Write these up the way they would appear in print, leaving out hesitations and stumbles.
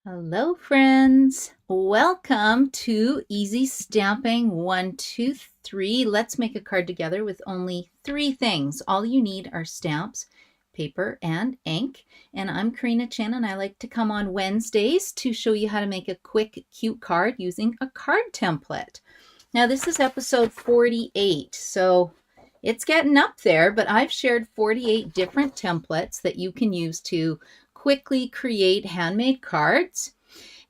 Hello, friends. Welcome to Easy Stamping 1, 2, 3. Let's make a card together with only 3 things. All you need are stamps, paper, and ink. And I'm Karina Chen, and I like to come on Wednesdays to show you how to make a quick, cute card using a card template. Now, this is episode 48, so it's getting up there, but I've shared 48 different templates that you can use to quickly create handmade cards.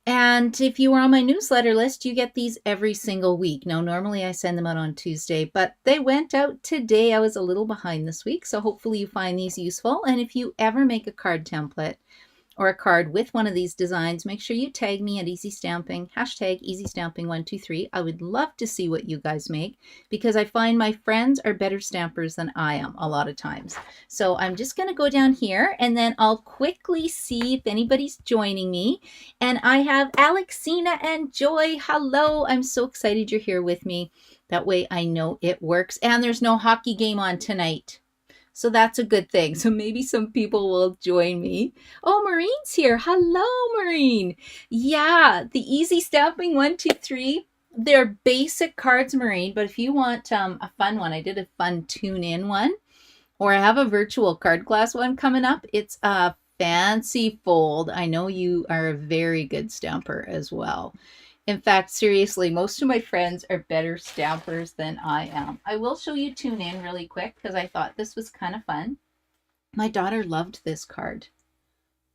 And if you are on my newsletter list, you get these every single week. Now, normally I send them out on Tuesday, but they went out today. I was a little behind this week, so hopefully you find these useful. And if you ever make a card template or a card with one of these designs, make sure you tag me at Easy Stamping, hashtag Easy Stamping 123. I would love to see what you guys make because I find my friends are better stampers than I am a lot of times. So I'm just going to go down here and then I'll quickly see if anybody's joining me. And I have Alexina and Joy. Hello. I'm so excited you're here with me. That way I know it works. And there's no hockey game on tonight. So that's a good thing. So maybe some people will join me. Oh, Maureen's here. Hello, Maureen. Yeah, the Easy Stamping 1, 2, 3. They're basic cards, Maureen, but if you want a fun one, I did a fun tune-in one, or I have a virtual card class one coming up. It's a fancy fold. I know you are a very good stamper as well. In fact, seriously, most of my friends are better stampers than I am. I will show you Tune In really quick because I thought this was kind of fun. My daughter loved this card.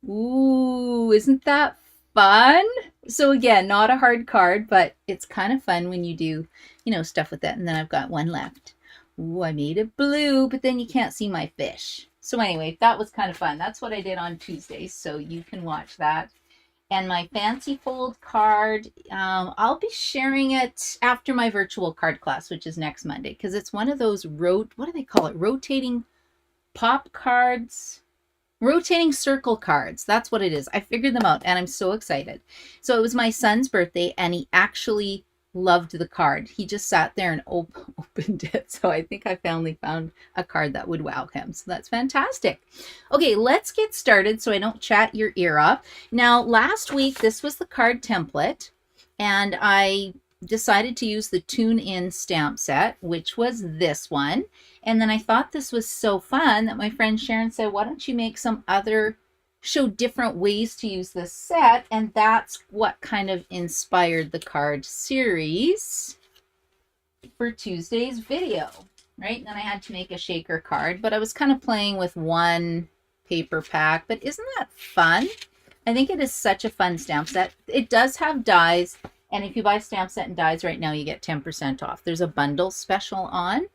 Ooh, isn't that fun? So again, not a hard card, but it's kind of fun when you do, stuff with that. And then I've got one left. Ooh, I made it blue, but then you can't see my fish. So anyway, that was kind of fun. That's what I did on Tuesday, so you can watch that. And my fancy fold card, I'll be sharing it after my virtual card class, which is next Monday, because it's one of those what do they call it? Rotating pop cards, rotating circle cards. That's what it is. I figured them out and I'm so excited. So it was my son's birthday and he actually loved the card. He just sat there and opened it. So I think I finally found a card that would wow him. So that's fantastic. Okay, let's get started so I don't chat your ear off. Now, last week, this was the card template, and I decided to use the Tune In stamp set, which was this one. And then I thought this was so fun that my friend Sharon said, why don't you make some other show different ways to use this set, and that's what kind of inspired the card series for Tuesday's video, right? And then I had to make a shaker card, but I was kind of playing with one paper pack, but isn't that fun? I think it is such a fun stamp set. It does have dies, and if you buy stamp set and dies right now, you get 10% off. There's a bundle special on.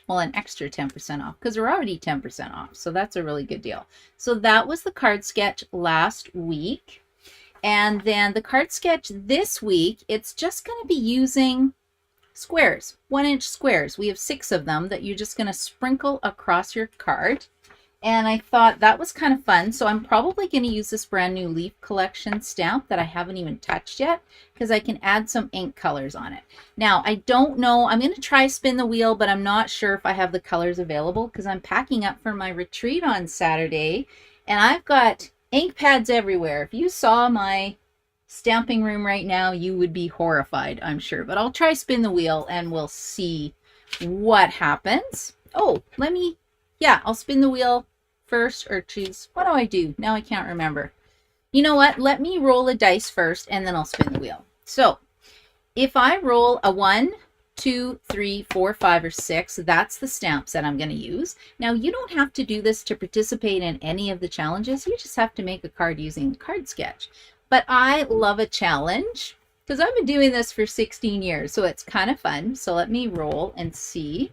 Well, an extra 10% off because we're already 10% off. So that's a really good deal. So that was the card sketch last week. And then the card sketch this week, it's just going to be using squares, 1-inch squares. We have 6 of them that you're just going to sprinkle across your card. And I thought that was kind of fun. So I'm probably going to use this brand new Leaf Collection stamp that I haven't even touched yet because I can add some ink colors on it. Now, I don't know. I'm going to try spin the wheel, but I'm not sure if I have the colors available because I'm packing up for my retreat on Saturday. And I've got ink pads everywhere. If you saw my stamping room right now, you would be horrified, I'm sure. But I'll try spin the wheel and we'll see what happens. Oh, I'll spin the wheel first, or choose. What do I do? Now I can't remember. You know what? Let me roll a dice first and then I'll spin the wheel. So if I roll a 1, 2, 3, 4, 5, or 6, that's the stamps that I'm going to use. Now you don't have to do this to participate in any of the challenges. You just have to make a card using the card sketch. But I love a challenge because I've been doing this for 16 years. So it's kind of fun. So let me roll and see.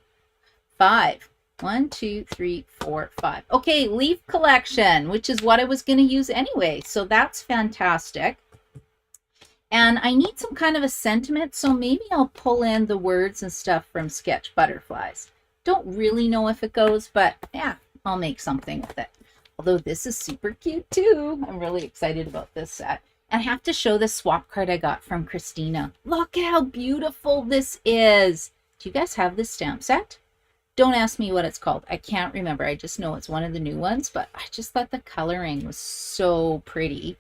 5. 1, 2, 3, 4, 5. Okay, Leaf Collection, which is what I was going to use anyway. So that's fantastic. And I need some kind of a sentiment, so maybe I'll pull in the words and stuff from Sketch Butterflies. Don't really know if it goes, but yeah, I'll make something with it. Although this is super cute too. I'm really excited about this set. And I have to show the swap card I got from Christina. Look how beautiful this is. Do you guys have this stamp set? Don't ask me what it's called. I can't remember. I just know it's one of the new ones, but I just thought the coloring was so pretty.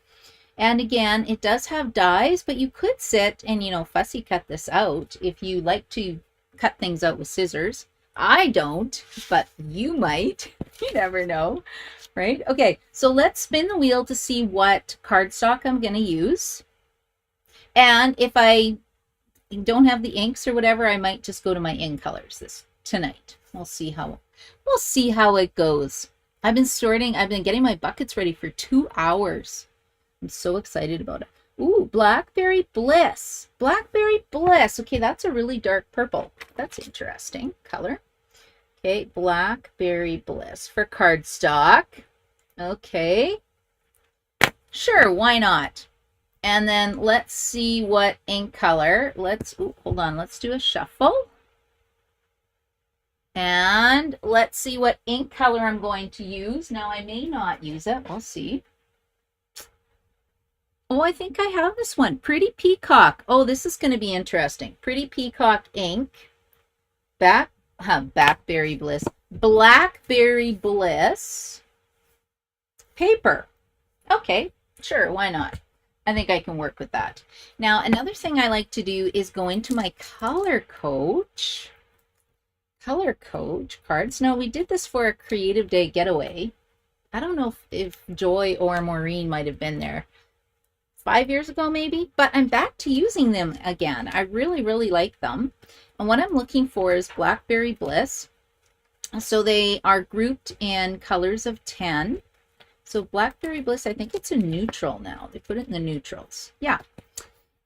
And again, it does have dies, but you could sit and, fussy cut this out if you like to cut things out with scissors. I don't, but you might. You never know, right? Okay, so let's spin the wheel to see what cardstock I'm going to use. And if I don't have the inks or whatever, I might just go to my in colors tonight. We'll see how it goes. I've been getting my buckets ready for 2 hours. I'm so excited about it. Ooh, Blackberry Bliss. Blackberry Bliss. Okay, that's a really dark purple. That's interesting color. Okay, Blackberry Bliss for cardstock. Okay. Sure, why not? And then let's see what ink color. Hold on, let's do a shuffle. And let's see what ink color I'm going to use. Now, I may not use it. We'll see. Oh, I think I have this one. Pretty Peacock. Oh, this is going to be interesting. Pretty Peacock ink. Blackberry Bliss. Blackberry Bliss paper. Okay, sure, why not? I think I can work with that. Now, another thing I like to do is go into my Color Coach cards. No, we did this for a Creative Day getaway. I don't know if Joy or Maureen might have been there 5 years ago maybe, but I'm back to using them again. I really, really like them. And what I'm looking for is Blackberry Bliss. So they are grouped in colors of 10. So Blackberry Bliss, I think it's a neutral now. They put it in the neutrals. Yeah.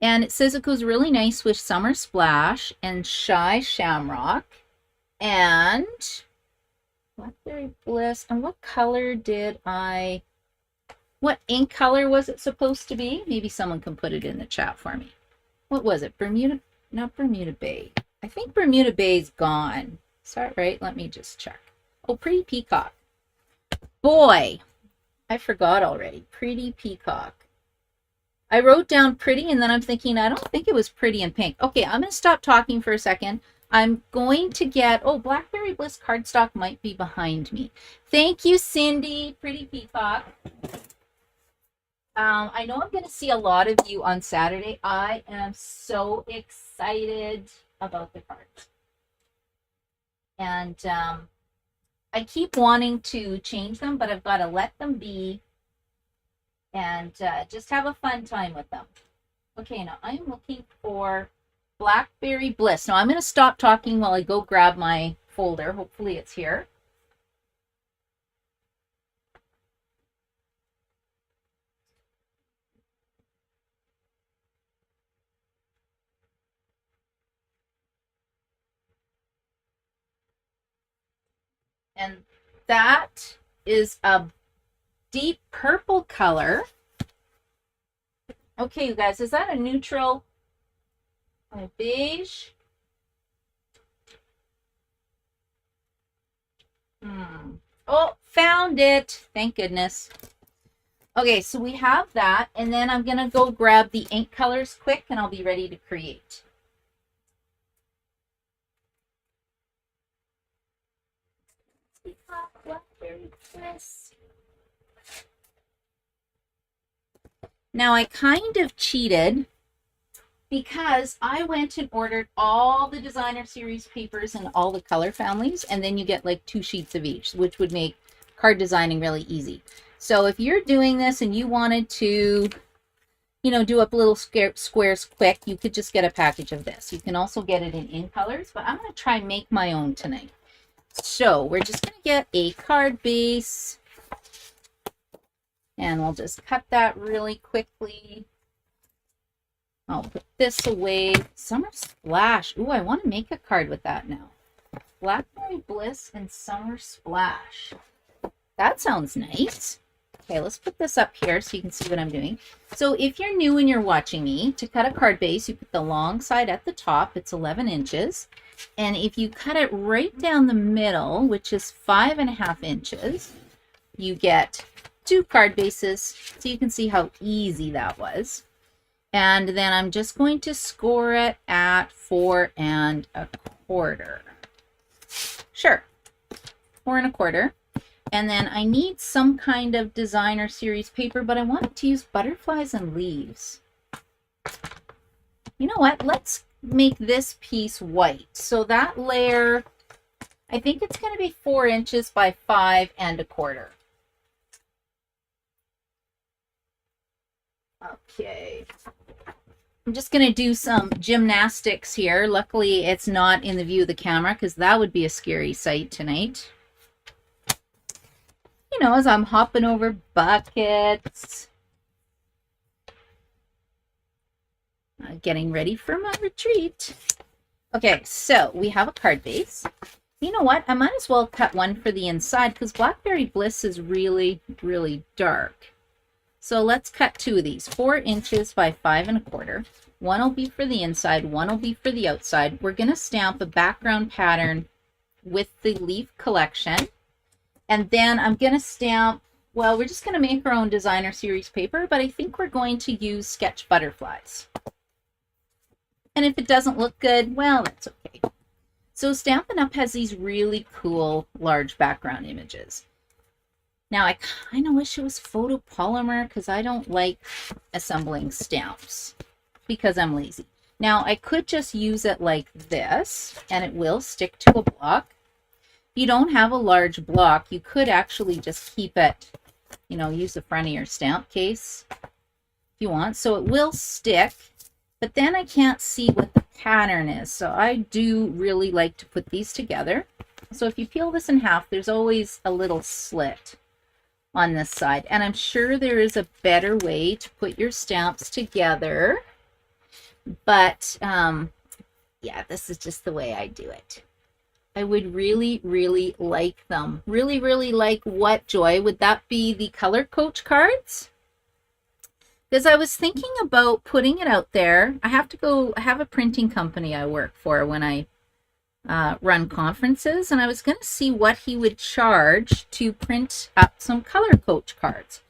And it says it goes really nice with Summer Splash and Shy Shamrock. And Blackberry Bliss. And what color what ink color was it supposed to be? Maybe someone can put it in the chat for me. What was it? Not Bermuda Bay. I think Bermuda Bay's gone. Is that right? Let me just check. Oh, Pretty Peacock. Boy, I forgot already. Pretty Peacock. I wrote down pretty and then I'm thinking, I don't think it was pretty in pink. Okay, I'm going to stop talking for a second. I'm going to get, Blackberry Bliss cardstock might be behind me. Thank you, Cindy. Pretty Peacock. I know I'm going to see a lot of you on Saturday. I am so excited about the cards. And I keep wanting to change them, but I've got to let them be and just have a fun time with them. Okay, now I'm looking for Blackberry Bliss. Now I'm going to stop talking while I go grab my folder. Hopefully it's here. And that is a deep purple color. Okay, you guys, is that a neutral? A beige? Oh, found it. Thank goodness. Okay, so we have that, and then I'm going to go grab the ink colors quick, and I'll be ready to create. Now, I kind of cheated because I went and ordered all the designer series papers and all the color families, and then you get like 2 sheets of each, which would make card designing really easy. So if you're doing this and you wanted to, do up little squares quick, you could just get a package of this. You can also get it in colors, but I'm going to try and make my own tonight. So we're just going to get a card base, and we'll just cut that really quickly. I'll put this away. Summer Splash. Ooh, I want to make a card with that now. Blackberry Bliss and Summer Splash. That sounds nice. Okay, let's put this up here so you can see what I'm doing. So if you're new and you're watching me, to cut a card base, you put the long side at the top. It's 11 inches. And if you cut it right down the middle, which is 5.5 inches, you get 2 card bases. So you can see how easy that was. And then I'm just going to score it at 4 1/4. Sure, 4 1/4. And then I need some kind of designer series paper, but I wanted to use butterflies and leaves. You know what? Let's make this piece white. So that layer, I think it's going to be 4 inches by 5 1/4. Okay. I'm just going to do some gymnastics here. Luckily, it's not in the view of the camera because that would be a scary sight tonight. You know, as I'm hopping over buckets. Getting ready for my retreat. Okay, so we have a card base. You know what? I might as well cut one for the inside because Blackberry Bliss is really, really dark. So let's cut 2 of these, 4 inches by 5 1/4. One will be for the inside, one will be for the outside. We're going to stamp a background pattern with the leaf collection. And then I'm going to stamp, well, we're just going to make our own designer series paper, but I think we're going to use sketch butterflies. And if it doesn't look good, well, that's okay. So Stampin' Up! Has these really cool large background images. Now, I kind of wish it was photopolymer because I don't like assembling stamps because I'm lazy. Now, I could just use it like this and it will stick to a block. If you don't have a large block, you could actually just keep it, you know, use the front of your stamp case if you want. So it will stick, but then I can't see what the pattern is. So I do really like to put these together. So if you peel this in half, there's always a little slit on this side. And I'm sure there is a better way to put your stamps together. But yeah, this is just the way I do it. I would really, really like them. Really, really like what, Joy? Would that be the Color Coach cards? Because I was thinking about putting it out there. I have a printing company I work for when I run conferences, and I was going to see what he would charge to print up some Color Coach cards.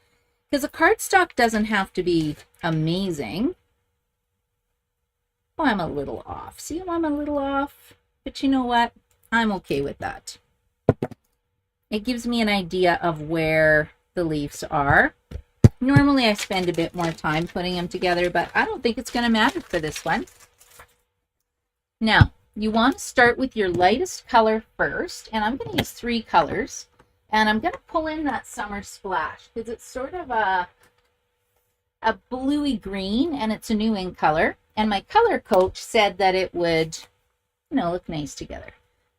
Because a cardstock doesn't have to be amazing. Oh, I'm a little off. See how I'm a little off? But you know what? I'm okay with that. It gives me an idea of where the leaves are. Normally I spend a bit more time putting them together, but I don't think it's going to matter for this one. Now, you want to start with your lightest color first, and I'm going to use 3 colors. And I'm going to pull in that Summer Splash because it's sort of a bluey green, and it's a new ink color. And my color coach said that it would, you know, look nice together.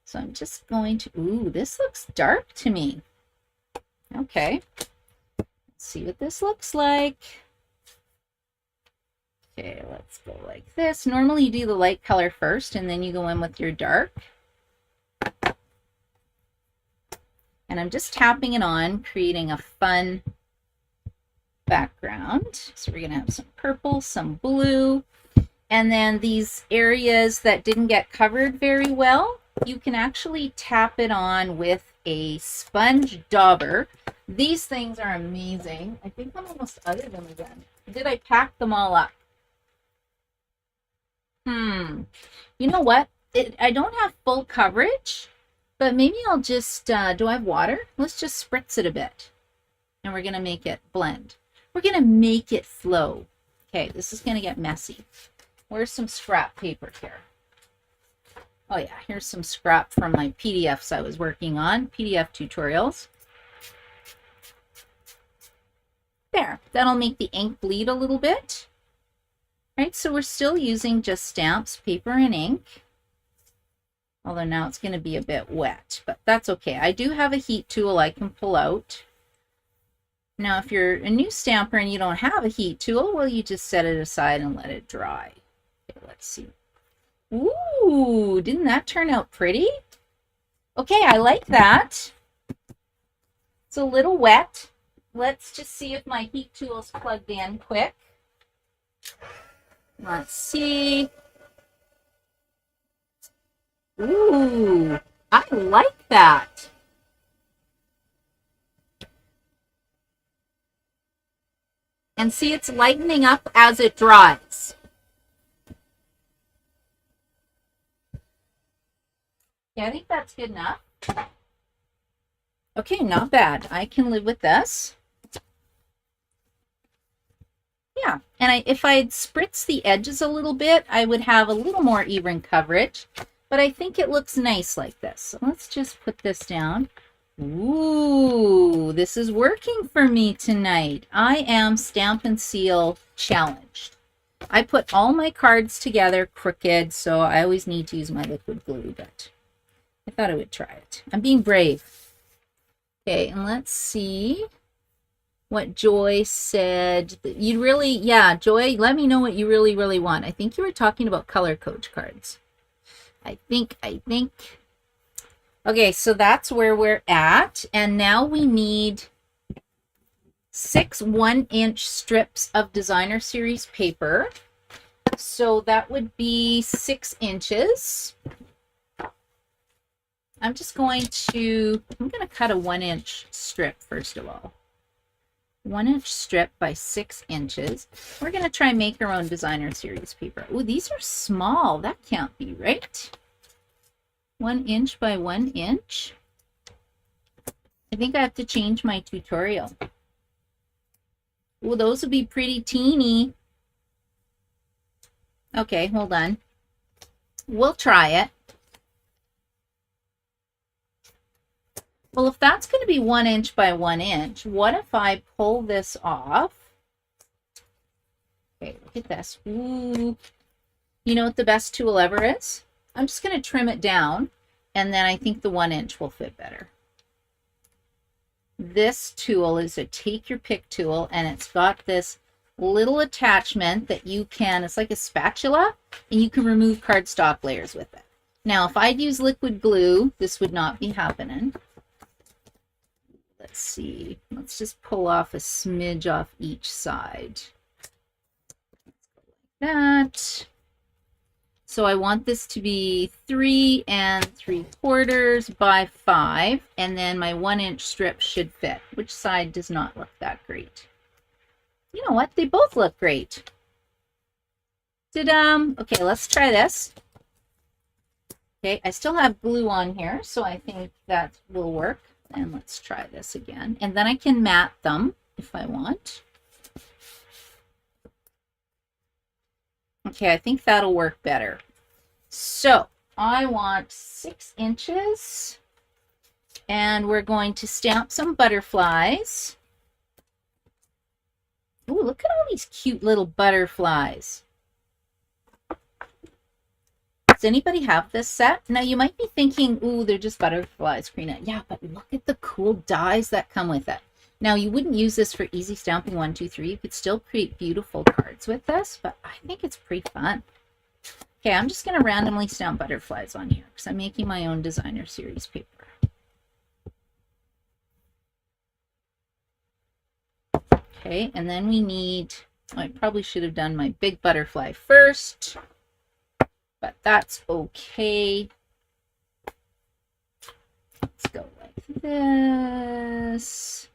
So I'm just going to, ooh, this looks dark to me. Okay. Let's see what this looks like. Okay, let's go like this. Normally you do the light color first and then you go in with your dark. And I'm just tapping it on, creating a fun background. So we're going to have some purple, some blue, and then these areas that didn't get covered very well, you can actually tap it on with a sponge dauber. These things are amazing. I think I'm almost out of them again. Did I pack them all up? You know what? I don't have full coverage, but maybe I'll just, do I have water? Let's just spritz it a bit. And we're going to make it blend. We're going to make it flow. Okay, this is going to get messy. Where's some scrap paper here? Oh yeah, here's some scrap from my PDFs I was working on, PDF tutorials. There, that'll make the ink bleed a little bit. Right, so we're still using just stamps, paper, and ink. Although now it's going to be a bit wet, but that's okay. I do have a heat tool I can pull out. Now, if you're a new stamper and you don't have a heat tool, well, you just set it aside and let it dry. Okay, let's see. Ooh, didn't that turn out pretty? Okay, I like that. It's a little wet. Let's just see if my heat tool's plugged in quick. Let's see. Ooh, I like that. And see, it's lightening up as it dries. Yeah, I think that's good enough. Okay, not bad. I can live with this. Yeah, and if I'd spritz the edges a little bit, I would have a little more even coverage, but I think it looks nice like this. So let's just put this down. Ooh, this is working for me tonight. I am Stamp and Seal challenged. I put all my cards together crooked, so I always need to use my liquid glue, but I thought I would try it. I'm being brave. Okay, and let's see what Joy said. You really, yeah, Joy, let me know what you really, really want. I think you were talking about color coach cards. I think. Okay, so that's where we're at. And now we need 6 1-inch strips of Designer Series paper. So that would be 6 inches. I'm going to cut a 1-inch strip first of all. 1-inch strip by 6 inches. We're going to try and make our own Designer Series paper. Oh, these are small. That can't be right. 1 inch by 1 inch. I think I have to change my tutorial. Oh, those would be pretty teeny. Okay, hold on. We'll try it. Well, if that's going to be 1 inch by 1 inch, what if I pull this off? Okay, look at this. Ooh. You know what the best tool ever is? I'm just going to trim it down, and then I think the 1 inch will fit better. This tool is a take your pick tool, and it's got this little attachment that you can, it's like a spatula, and you can remove cardstock layers with it. Now, if I'd use liquid glue, this would not be happening. Let's see. Let's just pull off a smidge off each side. Like that. So I want this to be 3 3/4 by 5, and then my 1 inch strip should fit. Which side does not look that great? You know what? They both look great. Okay, let's try this. Okay, I still have glue on here, so I think that will work. And let's try this again. And then I can mat them if I want. Okay, I think that'll work better. So I want 6 inches, and we're going to stamp some butterflies. Ooh, look at all these cute little butterflies. Does anybody have this set? Now you might be thinking, ooh, they're just butterflies, Karina. Yeah, but look at the cool dies that come with it. Now you wouldn't use this for easy stamping 1, 2, 3. You could still create beautiful cards with this, but I think it's pretty fun. Okay, I'm just going to randomly stamp butterflies on here because I'm making my own Designer Series paper. Okay, and then we need, I probably should have done my big butterfly first, but that's okay. Let's go like this.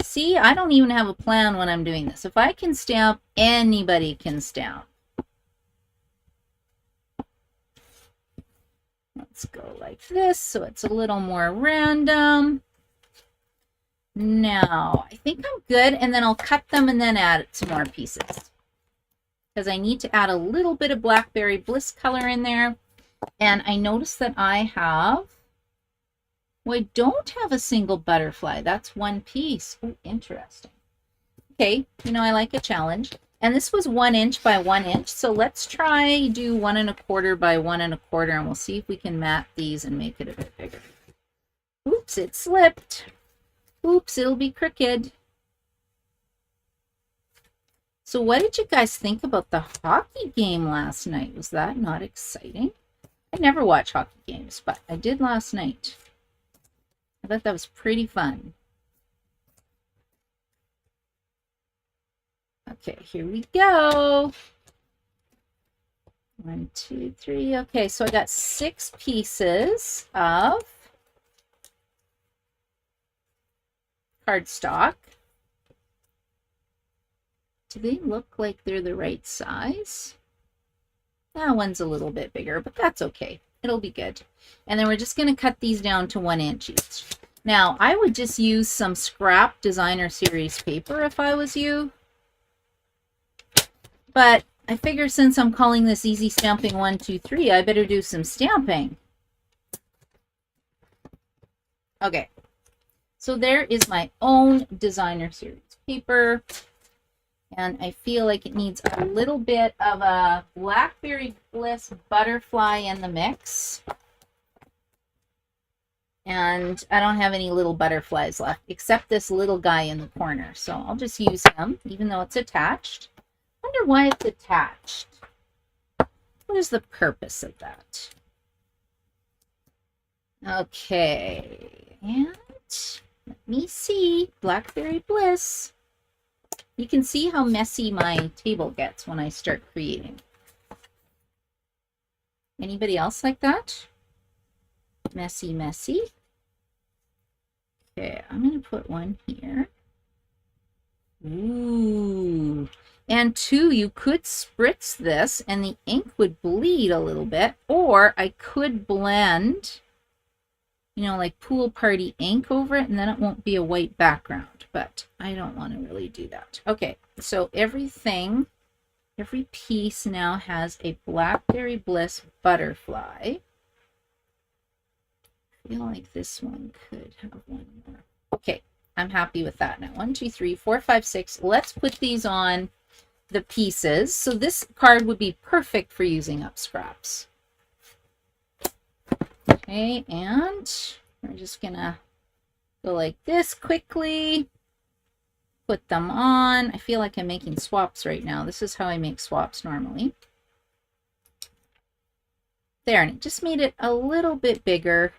See, I don't even have a plan when I'm doing this. If I can stamp, anybody can stamp. Let's go like this so it's a little more random. Now, I think I'm good, and then I'll cut them and then add some more pieces. Because I need to add a little bit of Blackberry Bliss color in there. And I noticed that I have, well, I don't have a single butterfly. That's one piece. Oh, interesting. Okay, you know, I like a challenge. And this was 1 inch by 1 inch. So let's try do 1 1/4 by 1 1/4, and we'll see if we can mat these and make it a bit bigger. Oops, it slipped. Oops, it'll be crooked. So what did you guys think about the hockey game last night? Was that not exciting? I never watch hockey games, but I did last night. I thought that was pretty fun. Okay, here we go. 1, 2, 3. Okay, so I got 6 pieces of cardstock. Do they look like they're the right size? That one's a little bit bigger, but that's okay. It'll be good. And then we're just going to cut these down to 1 inch each. Now, I would just use some scrap designer series paper if I was you. But I figure since I'm calling this Easy Stamping 1, 2, 3, I better do some stamping. Okay. So there is my own designer series paper. And I feel like it needs a little bit of a Blackberry Bliss butterfly in the mix. And I don't have any little butterflies left, except this little guy in the corner. So I'll just use him, even though it's attached. I wonder why it's attached. What is the purpose of that? Okay, and let me see. Blackberry Bliss. You can see how messy my table gets when I start creating. Anybody else like that? Messy, messy. Okay, I'm going to put one here. Ooh. And 2, you could spritz this and the ink would bleed a little bit, or I could blend, you know, like pool party ink over it, and then it won't be a white background. But I don't want to really do that. Okay, so everything, every piece now has a Blackberry Bliss butterfly. I feel like this one could have one more. Okay, I'm happy with that now. 1, 2, 3, 4, 5, 6. Let's put these on the pieces. So this card would be perfect for using up scraps. Okay, and we're just gonna go like this quickly. Put them on. I feel like I'm making swaps right now. This is how I make swaps normally. There, and it just made it a little bit bigger.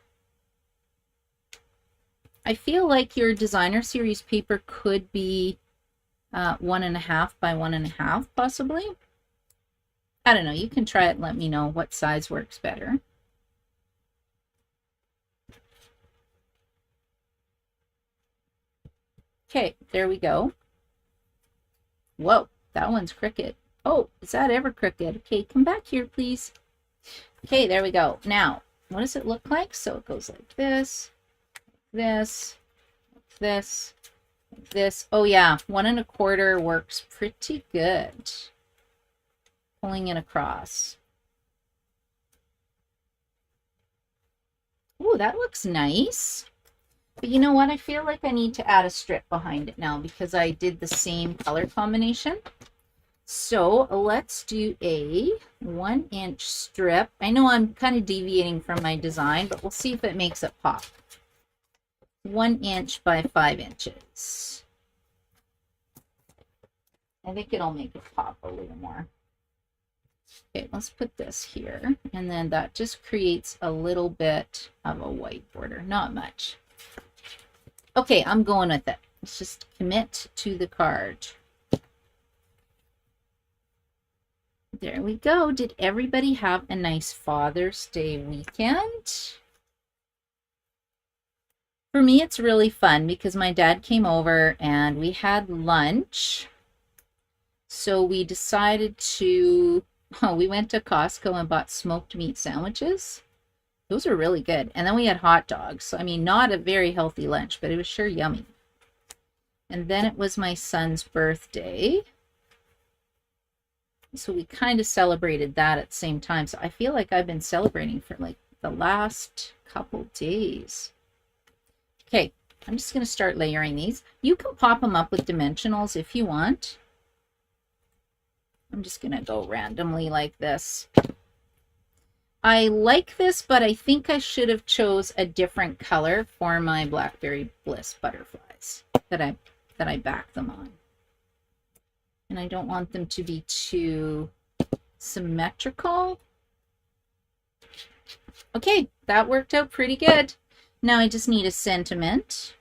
I feel like your designer series paper could be 1.5 by 1.5 possibly. I don't know. You can try it and let me know what size works better. Okay, there we go. Whoa, that one's crooked. Oh, is that ever crooked? Okay, come back here, please. Okay, there we go. Now, what does it look like? So it goes like this, this, this, this. Oh yeah, 1 1/4 works pretty good. Pulling it across. Ooh, that looks nice. But you know what? I feel like I need to add a strip behind it now because I did the same color combination. So let's do a 1 inch strip. I know I'm kind of deviating from my design, but we'll see if it makes it pop. 1 inch by 5 inches. I think it'll make it pop a little more. Okay, let's put this here. And then that just creates a little bit of a white border. Not much. Okay, I'm going with it. Let's just commit to the card. There we go. Did everybody have a nice Father's Day weekend? For me, it's really fun because my dad came over and we had lunch. So we decided to, we went to Costco and bought smoked meat sandwiches. Those are really good. And then we had hot dogs. So, I mean, not a very healthy lunch, but it was sure yummy. And then it was my son's birthday. So we kind of celebrated that at the same time. So I feel like I've been celebrating for like the last couple days. Okay, I'm just going to start layering these. You can pop them up with dimensionals if you want. I'm just going to go randomly like this. I like this, but I think I should have chose a different color for my Blackberry Bliss butterflies that I back them on. And I don't want them to be too symmetrical. Okay, that worked out pretty good. Now I just need a sentiment.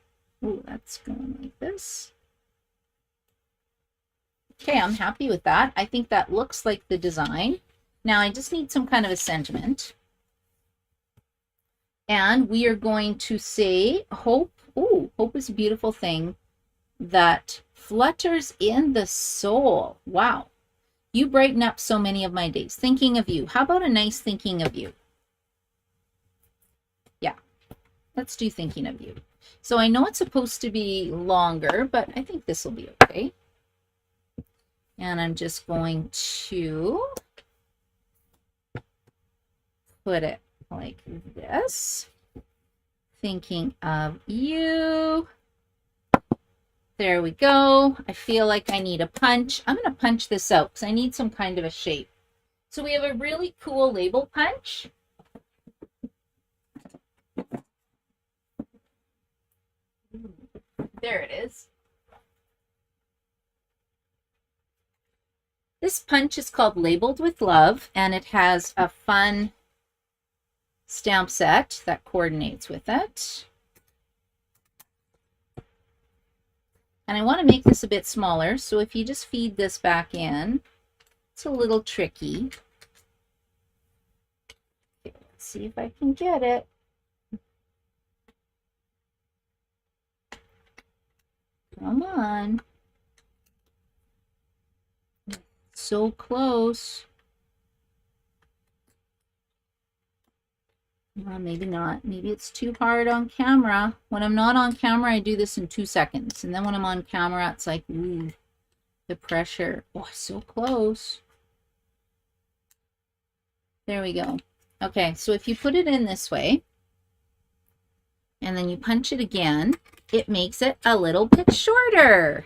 Ooh, that's going like this. Okay, I'm happy with that. I think that looks like the design. Now I just need some kind of a sentiment. And we are going to say hope. Ooh, hope is a beautiful thing that flutters in the soul. Wow. You brighten up so many of my days. Thinking of you. How about a nice thinking of you? Let's do thinking of you. So I know it's supposed to be longer, but I think this will be okay. And I'm just going to put it like this. Thinking of you. There we go. I feel like I need a punch. I'm going to punch this out because I need some kind of a shape. So we have a really cool label punch. There it is. This punch is called Labeled with Love, and it has a fun stamp set that coordinates with it. And I want to make this a bit smaller, so if you just feed this back in, it's a little tricky. Okay, let's see if I can get it. Come on. So close. Well, maybe not. Maybe it's too hard on camera. When I'm not on camera, I do this in 2 seconds. And then when I'm on camera, it's like, ooh, the pressure. Oh, so close. There we go. Okay, so if you put it in this way, and then you punch it again, it makes it a little bit shorter.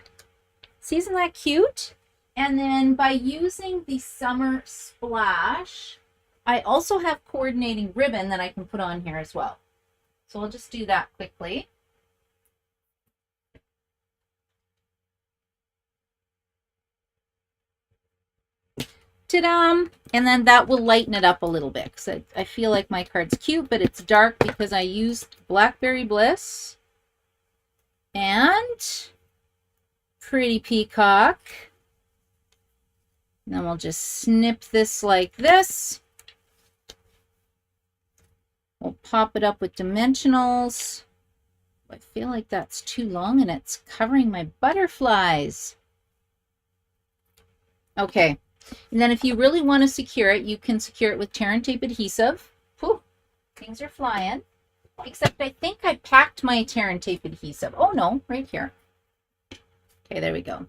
See, isn't that cute? And then by using the Summer Splash, I also have coordinating ribbon that I can put on here as well. So we'll just do that quickly. Ta-da! And then that will lighten it up a little bit because I feel like my card's cute, but it's dark because I used Blackberry Bliss and Pretty Peacock. And then we'll just snip this like this. We'll pop it up with dimensionals. I feel like that's too long and it's covering my butterflies. Okay. And then if you really want to secure it, you can secure it with tear and tape adhesive. Whew, things are flying. Except I think I packed my tear and tape adhesive. Oh no, right here. Okay, there we go.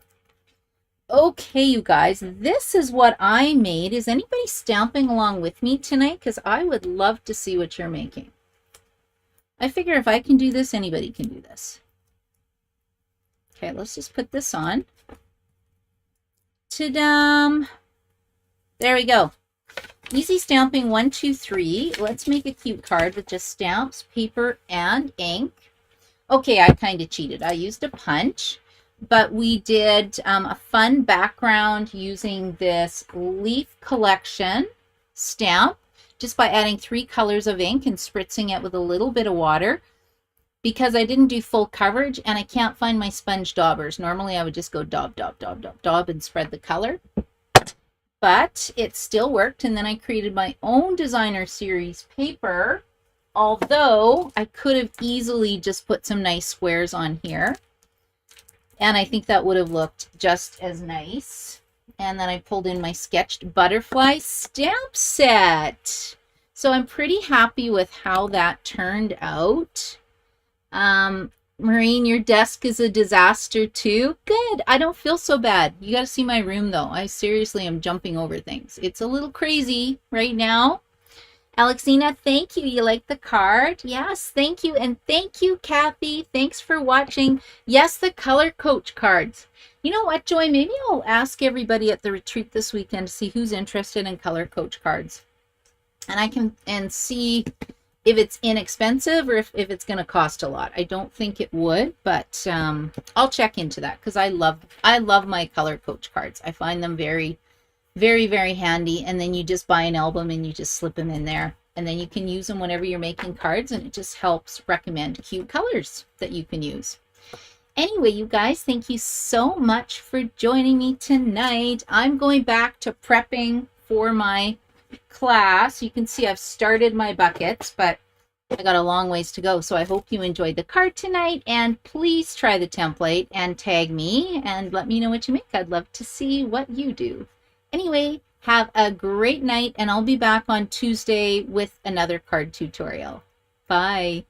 Okay, you guys, this is what I made. Is anybody stamping along with me tonight? Because I would love to see what you're making. I figure if I can do this, anybody can do this. Okay, let's just put this on. Ta-da! There we go. Easy stamping 1, 2, 3. Let's make a cute card with just stamps, paper, and ink. Okay, I kind of cheated. I used a punch, but we did a fun background using this Leaf Collection stamp just by adding 3 colors of ink and spritzing it with a little bit of water because I didn't do full coverage and I can't find my sponge daubers. Normally I would just go daub, daub, daub, daub, daub and spread the color. But it still worked, and then I created my own designer series paper, although I could have easily just put some nice squares on here. And I think that would have looked just as nice. And then I pulled in my sketched butterfly stamp set. So I'm pretty happy with how that turned out. Maureen, your desk is a disaster too. Good. I don't feel so bad. You got to see my room though. I seriously am jumping over things. It's a little crazy right now. Alexina, thank you. You like the card? Yes, thank you. And thank you, Kathy. Thanks for watching. Yes, the Color Coach cards. You know what, Joy? Maybe I'll ask everybody at the retreat this weekend to see who's interested in Color Coach cards. And I can see if it's inexpensive or if it's going to cost a lot. I don't think it would, but I'll check into that because I love my Color Coach cards. I find them very, very, very handy. And then you just buy an album and you just slip them in there. And then you can use them whenever you're making cards, and it just helps recommend cute colors that you can use. Anyway, you guys, thank you so much for joining me tonight. I'm going back to prepping for my class. You can see I've started my buckets, but I got a long ways to go. So I hope you enjoyed the card tonight, and please try the template and tag me and let me know what you make. I'd love to see what you do. Anyway, have a great night, and I'll be back on Tuesday with another card tutorial. Bye.